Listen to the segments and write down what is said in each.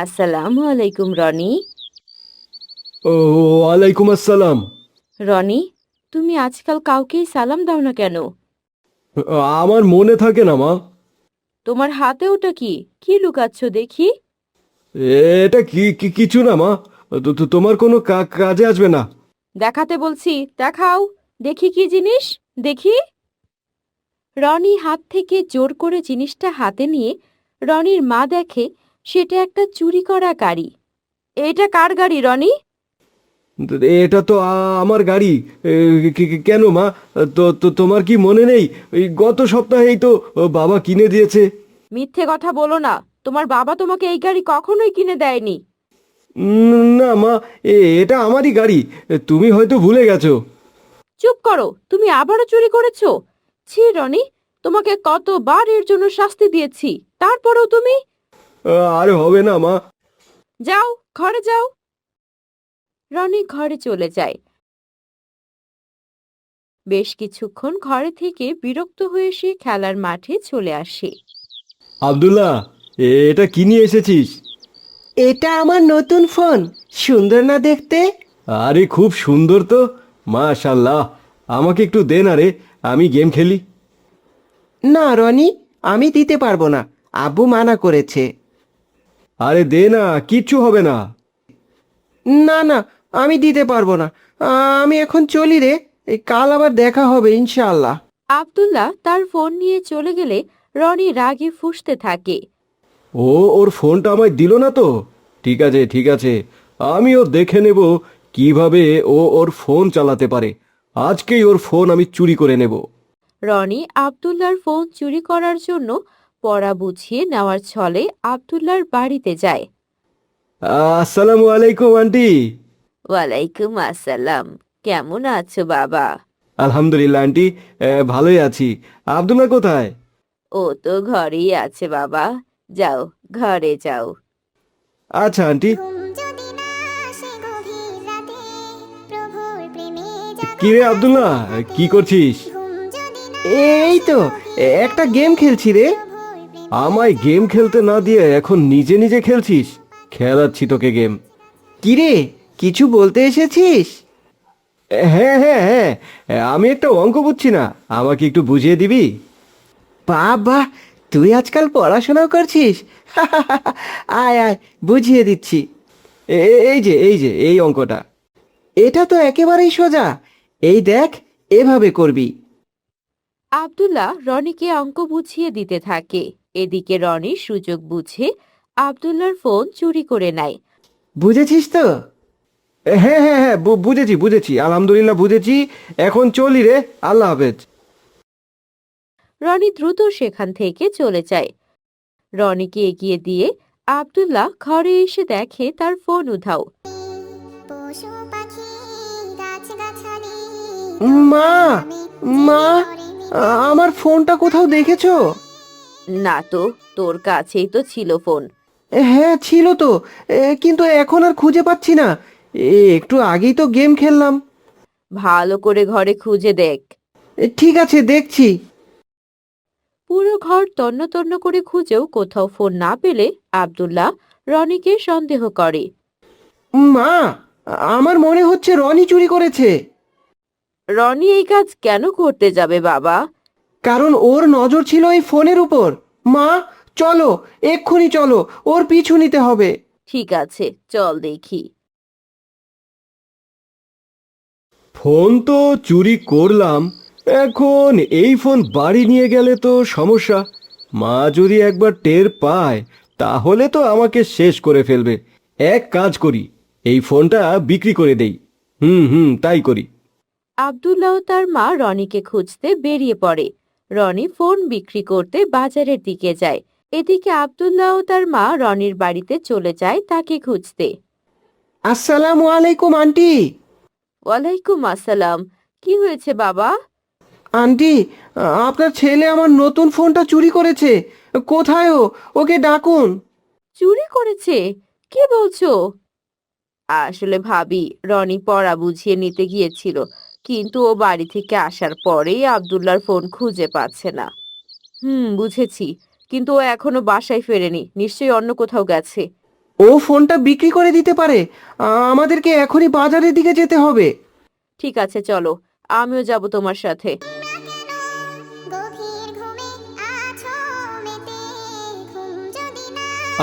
আসসালামু আলাইকুম রনি। ও, ওয়ালাইকুম আসসালাম। রনি, তুমি আজকাল কাউকেই সালাম দাও না কেন? আমার মনে থাকে না মা। তোমার হাতে ওটা কি? কি লুকাচ্ছ দেখি? এটা কিছু না মা। তোমার কোনো কাজে আসবে না। দেখাতে বলছি, দেখাও। দেখি কি জিনিস, দেখি। রনি হাত থেকে জোর করে জিনিসটা হাতে নিয়ে রনির মা দেখে সেটা একটা চুরি করা গাড়ি। এটা কার গাড়ি রনি? এটা তো আমার গাড়ি। এ, কেন মা? তোমার কি মনে নেই? ওই গত সপ্তাহেই তো বাবা কিনে দিয়েছে। মিথ্যে কথা বলো না। তোমার বাবা তোমাকে এই গাড়ি কখনোই কিনে দেয়নি। না মা, এটা আমারই গাড়ি। তুমি হয়তো ভুলে গেছো। চুপ করো, তুমি আবারও চুরি করেছো। ছি রনি, তোমাকে কতবার এর জন্য শাস্তি দিয়েছি, তারপরেও তুমি। আর হবে না মা। যাও, ঘরে যাও। রনি ঘরে চলে যায়। বেশ কিছুক্ষণ ঘরে থেকে বিরক্ত হয়ে সে খেলার মাঠে চলে আসে। আব্দুল্লাহ, এটা কি নিয়ে এসেছিস? এটা আমার নতুন ফোন। সুন্দর না দেখতে? আরে খুব সুন্দর তো। মাশাল্লাহ। আমাকে একটু দে না রে, আমি গেম খেলি। না রনি, আমি দিতে পারবো না। আব্বু মানা করেছে। আরে দে না, কিচ্ছু হবে না। না না, আমি দিতে পারবো না। আমি এখন চলি রে। এই কাল আবার দেখা হবে ইনশাআল্লাহ। আব্দুল্লাহ তার ফোন নিয়ে চলে গেলে রনি রাগে ফুঁসতে থাকে। ও, ওর ফোনটা আমায় দিল না তো। ঠিক আছে ঠিক আছে, আমিও দেখে নেব কিভাবে ও ওর ফোন চালাতে পারে। আজকেই ওর ফোন আমি চুরি করে নেব। রনি আব্দুল্লাহর ফোন চুরি করার জন্য পড়া বুঝিয়ে নেওয়ার ছলে আব্দুল্লাহর বাড়িতে যায়। আসসালামু আলাইকুম আন্টি। ওয়ালাইকুম আসসালাম। কেমন আছো বাবা? আলহামদুলিল্লাহ আন্টি, ভালোই আছি। আব্দুল্লাহ কোথায়? ও তো ঘরেই আছে বাবা। যাও, ঘরে যাও। আচ্ছা আন্টি। কিরে আব্দুল্লাহ, কি করছিস? এই তো একটা গেম খেলছি রে। আমায় গেম খেলতে না দিয়ে এখন নিজে নিজে খেলছিস? খেলাচ্ছি তোকে গেম। কিরে, কিছু বলতে এসেছিস? হ্যাঁ হ্যাঁ হ্যাঁ, আমি একটা অঙ্ক বুঝছি না, আমাকে একটু বুঝিয়ে দিবি? বাহ, তুই আজকাল পড়াশোনাও করছিস? আয় আয়, বুঝিয়ে দিচ্ছি। এই যে এই অঙ্কটা। এটা তো একেবারেই সোজা। এই দেখ, এভাবে করবি। আব্দুল্লাহ রনিকে অঙ্ক বুঝিয়ে দিতে থাকে। এদিকে রনি সুযোগ বুঝে আব্দুল্লাহর ফোন চুরি করে নেয়। বুঝেছিস তো? হ্যাঁ হ্যাঁ হ্যাঁ, বুঝেছি বুঝেছি, আলহামদুলিল্লাহ বুঝেছি। এখন চলি রে, আল্লাহ হাফেজ। রনি দ্রুত সেখান থেকে চলে যায়। রনিকে এগিয়ে দিয়ে আব্দুল্লাহ ঘরে এসে দেখে তার ফোন উধাও। মা, মা, আমার ফোনটা কোথাও দেখেছো? না তো, তোর কাছেই তো ছিল ফোন। হ্যাঁ ছিল তো, কিন্তু এখন আর খুঁজে পাচ্ছি না। একটু আগেই তো গেম খেললাম। ভালো করে ঘরে খুঁজে দেখ। ঠিক আছে, দেখছি। পুরো ঘর তন্ন তন্ন করে খুঁজেও কোথাও ফোন না পেলে আব্দুল্লাহ রনিকে সন্দেহ করে। মা, আমার মনে হচ্ছে রনি চুরি করেছে। রনি এই কাজ কেন করতে যাবে বাবা? কারণ ওর নজর ছিল এই ফোনের উপর। মা, চলো, এক্ষুনি চলো, ওর পিছু নিতে হবে। ঠিক আছে, চল দেখি। ফোন তো চুরি করলাম, এখন এই ফোন বাড়ি নিয়ে গেলে তো সমস্যা। মা যদি একবার টের পায় তাহলে তো আমাকে শেষ করে ফেলবে। এক কাজ করি, এই ফোনটা বিক্রি করে দেই। হুম হুম, তাই করি। আব্দুল্লাহ ও তার মা রনিকে খুঁজতে বেরিয়ে পড়ে। রনি ফোন বিক্রি করতে বাজারের দিকে যায়। এদিকে আব্দুল্লাহ ও তার মা রনির বাড়িতে চলে যায় তাকে খুঁজতে। আসসালামু আলাইকুম আন্টি। ওয়ালাইকুম আসসালাম। কি হয়েছে বাবা? আন্টি, আপনার ছেলে আমার নতুন ফোনটা চুরি করেছে। কোথায় ও? ওকে ডাকুন। চুরি করেছে? কি বলছো? আসলে ভাবি, রনি পড়া বুঝিয়ে নিতে গিয়েছিল, কিন্তু ও বাড়ি থেকে আসার পরেই আব্দুল্লাহর ফোন খুঁজে পাচ্ছে না। বুঝেছি। কিন্তু ও এখনো বাসায় ফেরেনি, নিশ্চয়ই অন্য কোথাও গেছে। ও ফোনটা বিক্রি করে দিতে পারে। আমাদেরকে এখনই বাজারের দিকে যেতে হবে। ঠিক আছে চলো, আমিও যাব তোমার সাথে।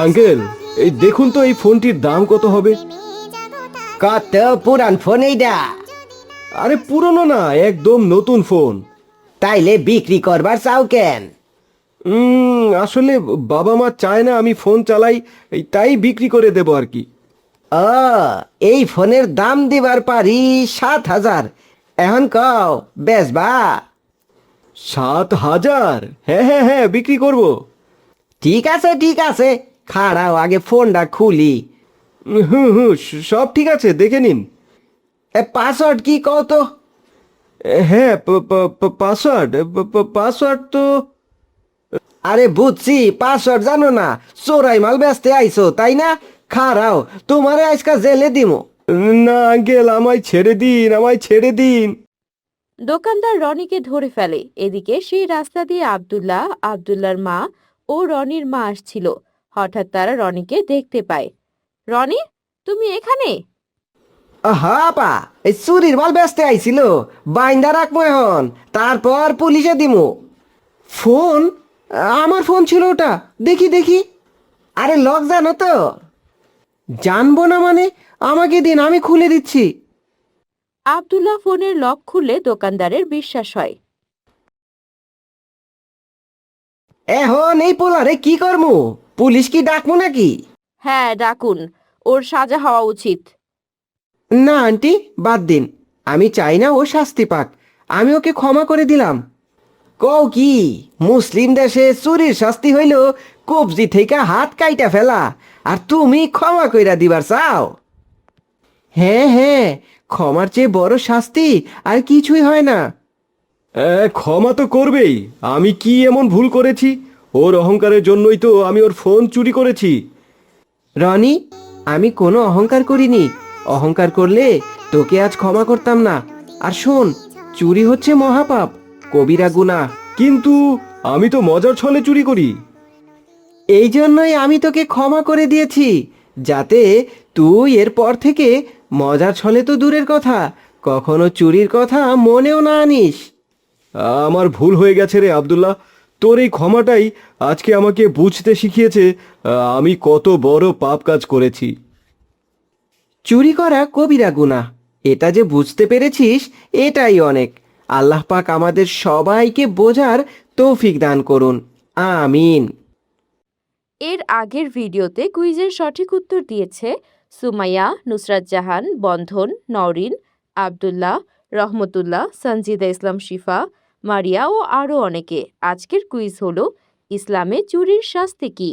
আঙ্কেল, এই দেখুন তো এই ফোনটির দাম কত হবে? কত পুরান ফোন এইটা? আরে পুরনো না, একদম নতুন ফোন। তাইলে বিক্রি করবার চাও কেন? আসলে বাবা মা চায় না আমি ফোন চালাই, তাই বিক্রি করে দেবো আর কি। ও, এই ফোনের দাম দিবার পারি 7,000। এখন কও বেচবা? 7,000? হ্যাঁ হ্যাঁ হ্যাঁ, বিক্রি করব। ঠিক আছে, খাড়াও আগে ফোনটা খুলি। হুম হুম, সব ঠিক আছে, দেখে নিন। পাসওয়ার্ড কি কও তো? হ্যাঁ, পাসওয়ার্ড, পাসওয়ার্ড তো আরে বুঝছি, পাসওয়ার্ড জানো না? চোরাই মাল বেচতে আইছো তাই না? খাড়াও, তোমারে আজকা জেলে দিমু। না আঙ্কেল, আমায় ছেড়ে দিন, আমায় ছেড়ে দিন। দোকানদার রনিকে ধরে ফেলে। এদিকে সেই রাস্তা দিয়ে আব্দুল্লাহর মা ও রনির মা আসছিল। হঠাৎ তারা রনিকে দেখতে পায়। রনি, তুমি এখানে? আহা আপা, এই চুরির মাল বেচতে আইছিল, বাইন্দা রাখবো এখন, তারপর পুলিশে দিমু। ফোন? আমার ফোন ছিল ওটা, দেখি। আরে লক জানো তো? জানবো না মানে? আমাকে দিন, আমি খুলে দিচ্ছি। আব্দুল্লাহ ফোনের লক খুললে দোকানদারের বিশ্বাস হয়। এখন এই পোলারে কি করমু? পুলিশ কি ডাকবো নাকি? হ্যাঁ ডাকুন, ওর সাজা হওয়া উচিত। না আন্টি, বাদ দিন। আমি চাই না ও শাস্তি পাক। আমি ওকে ক্ষমা করে দিলাম। কও কি? মুসলিম দেশে চুরির শাস্তি হইল কবজি থেকে হাত কাইটা ফেলা, আর তুমি ক্ষমা কইরা দিবার চাও? হ্যাঁ, ক্ষমার চেয়ে বড় শাস্তি আর কিছুই হয় না। ক্ষমা তো করবেই। আমি কি এমন ভুল করেছি? ওর অহংকারের জন্যই তো আমি ওর ফোন চুরি করেছি। রনি, আমি কোনো অহংকার করিনি। অহংকার করলে তোকে আজ ক্ষমা করতাম না। আর শোন, চুরি হচ্ছে মহাপাপ, কবিরা গুনাহ। কিন্তু আমি তো মজার ছলে চুরি করি। এই জন্যই আমি তোকে ক্ষমা করে দিয়েছি, যাতে তুই এরপর থেকে মজার ছলে তো দূরের কথা, কখনো চুরির কথা মনেও না আনিস। আমার ভুল হয়ে গেছে রে আব্দুল্লাহ। তোর এই ক্ষমাটাই আজকে আমাকে বুঝতে শিখিয়েছে আমি কত বড় পাপ কাজ করেছি। চুরি করা কবিরা গুনাহ, এটা যে বুঝতে পেরেছিস এটাই অনেক। আল্লাহ পাক আমাদের সবাইকে বোঝার তৌফিক দান করুন, আমিন। এর আগের ভিডিওতে কুইজের সঠিক উত্তর দিয়েছে সুমাইয়া, নুসরাত জাহান, বন্ধন, নওরিন, আব্দুল্লাহ, রহমতুল্লাহ, সঞ্জিদা ইসলাম শিফা, মারিয়া ও আরও অনেকে। আজকের কুইজ হলো ইসলামে চুরির শাস্তি কি?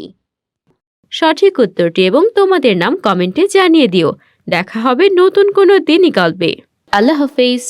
সঠিক উত্তরটি এবং তোমাদের নাম কমেন্টে জানিয়ে দিও। দেখা হবে নতুন কোনো দিনই গল্পে। আল্লাহ হাফেজ।